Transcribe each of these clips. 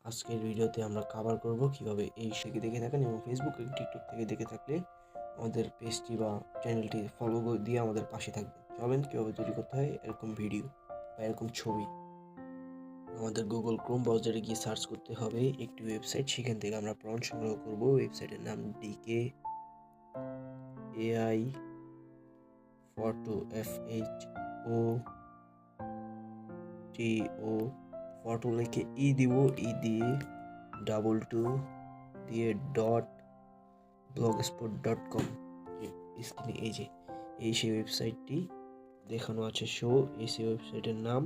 আজকের ভিডিওতে আমরা কভার করব কিভাবে এই থেকে দেখে থাকেন এবং ফেসবুক এবং টিকটক থেকে দেখে থাকলে আমাদের পেজটি বা চ্যানেলটি ফলো দিয়ে আমাদের পাশে থাকবেন। চলেন কীভাবে তৈরি করতে হয় এরকম ভিডিও বা এরকম ছবি। আমাদের গুগল ক্রোম ব্রাউজারে গিয়ে সার্চ করতে হবে একটি ওয়েবসাইট, সেখান থেকে আমরা প্রম্পট সংগ্রহ করব। ওয়েবসাইটের নাম DK AI photo FHOTO photo লিখে দিব, দিয়ে $2 দিয়ে .blogspot.com। স্ক্রিনে এই সেই ওয়েবসাইটটি দেখানো আছে, এই সেই ওয়েবসাইটের নাম,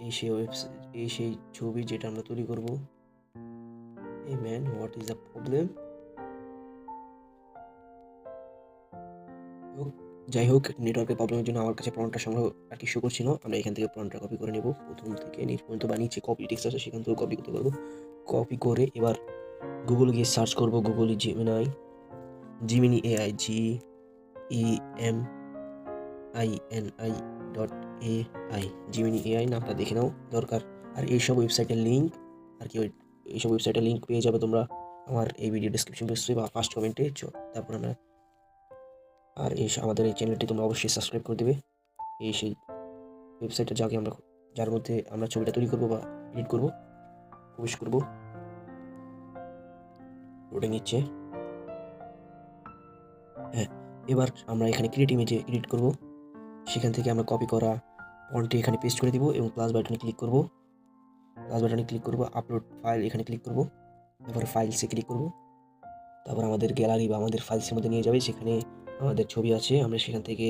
এই সেই ছবি যেটা আমরা তৈরি করব। এই man, what is the problem? যাই হোক, নেটওয়ার্কের প্রবলেমের জন্য আমার কাছে প্রম্পটটা সংগ্রহ শো করছিল। আমরা এখান থেকে প্রম্পটটা কপি করে নেব, প্রথম থেকে নিচ পর্যন্ত বা নিচে কপি টেক্সট আছে সেখান থেকে কপি করতে পারবো। কপি করে এবার গুগল গিয়ে সার্চ করব, Google Gemini AI GEMINI.AI Gemini AI নামটা দেখে নাও দরকার। আর এইসব ওয়েবসাইটের লিঙ্ক এইসব ওয়েবসাইটের লিঙ্ক পেয়ে যাবে তোমরা আমার এই ভিডিও ডেসক্রিপশন বক্সে বা ফার্স্ট কমেন্টে। তারপর আমাদের এই চ্যানেলটি তোমরা অবশ্যই সাবস্ক্রাইব করে দেবে। এই সেই ওয়েবসাইটে যার মধ্যে আমরা ছবিটা তৈরি করবো বা এডিট করবো, প্রবেশ করবো। লোডিং নিচ্ছে। হ্যাঁ, এবার আমরা এখানে ক্রিয়েট ইমেজে এডিট করব। সেখান থেকে আমরা কপি করা ফন্টটি এখানে পেস্ট করে দিব এবং প্লাস বাটনে ক্লিক করব। আপলোড ফাইল এখানে ক্লিক করব। তারপরে ফাইলসে ক্লিক করব। তারপর আমাদের গ্যালারি বা আমাদের ফাইলসের মধ্যে নিয়ে যাবে, সেখানে আমাদের ছবি আছে। আমরা সেখান থেকে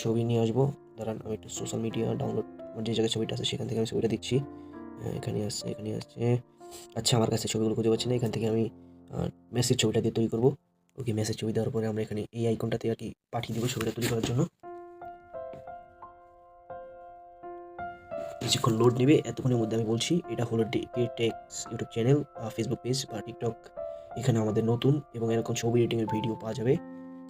ছবি নিয়ে আসবো। দাঁড়ান, আমি একটু সোশ্যাল মিডিয়া ডাউনলোড, আমার যে জায়গায় ছবিটা আছে সেখান থেকে আমি ছবিটা দিচ্ছি। এখানে আসছে। আচ্ছা, আমার কাছে ছবিগুলো খুঁজে পাচ্ছি না। এখান থেকে আমি মেসেজ ছবিটা দিয়ে তৈরি করবো। ওকে, মেসেজ ছবি দেওয়ার পরে আমরা এখানে এই আইকনটাতে পাঠিয়ে দিব ছবিটা তৈরি করার জন্য। কিছুক্ষণ লোড নেবে। এতক্ষণের মধ্যে আমি বলছি, এটা হলো Tex YouTube channel, Facebook page বা টিকটক। এখানে আমাদের নতুন এবং এরকম ছবি এডিটিংয়ের ভিডিও পাওয়া যাবে।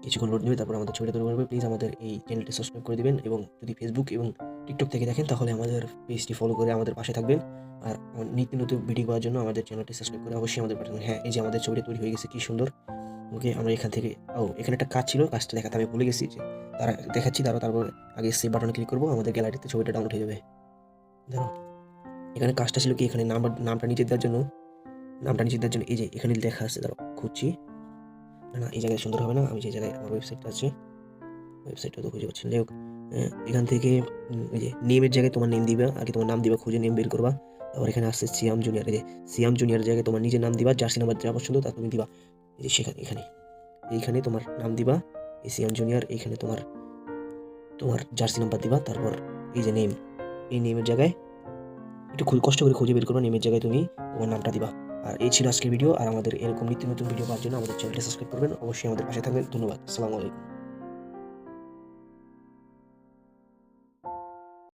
কিছুক্ষণ লোড নেবে, তারপর আমাদের ছবিটা তৈরি করবে। প্লিজ আমাদের এই চ্যানেলটি সাবস্ক্রাইব করে দেবেন এবং যদি ফেসবুক এবং টিকটক থেকে দেখেন তাহলে আমাদের পেজটি ফলো করে আমাদের পাশে থাকবেন। আর নিত্য নতুন ভিডিও পাওয়ার জন্য আমাদের চ্যানেলটি সাবস্ক্রাইব করে অবশ্যই আমাদের পাশে থাকবেন। হ্যাঁ, এই যে আমাদের ছবিটা তৈরি হয়ে গেছে, কি সুন্দর। ওকে, আমরা এখান থেকে এখানে একটা কাজ ছিল, কাজটা দেখাতে আমি ভুলে গেছি। দেখাচ্ছি, তারপর আগে সেভ বাটনে ক্লিক করবো। আমাদের গ্যালারিতে ছবিটা ডাউনলোড হয়ে যাবে। ধরো, এখানে কাজটা ছিল কি, এখানে নামটা নিচে দেওয়ার জন্য এই যে এখানে লেখা আছে, ধরো খুঁজছি না, এই জায়গায় সুন্দর হবে না। আমি যে জায়গায় আমার ওয়েবসাইটটা আছে, ওয়েবসাইটটা তো খুঁজে পাচ্ছি না। যাই হোক, এখান থেকে এই যে নেমের জায়গায় তোমার নেম দিবা, আগে তোমার নাম দিবা, খুঁজে নেম বের করবা। তারপর এখানে আসছে সিয়াম জুনিয়র। এই যে সিয়াম জুনিয়রের জায়গায় তোমার নিজের নাম দিবা, জার্সি নাম্বার যা পছন্দ তা তুমি দিবা। এই যে এইখানে তোমার নাম দিবা, এই সিয়াম জুনিয়র। এইখানে তোমার জার্সি নাম্বার দিবা। তারপর এই যে নেম, এই নেমের জায়গায় একটু কষ্ট করে খুঁজে বের করবা, নেমের জায়গায় তুমি তোমার নামটা দিবা। আর এই ছিল আজকের ভিডিও। আর আমাদের এরকম নিত্য নতুন ভিডিও পাওয়ার জন্য আমাদের চ্যানেলটি সাবস্ক্রাইব করবেন, অবশ্যই আমাদের পাশে থাকবেন। ধন্যবাদ। আসসালামু আলাইকুম।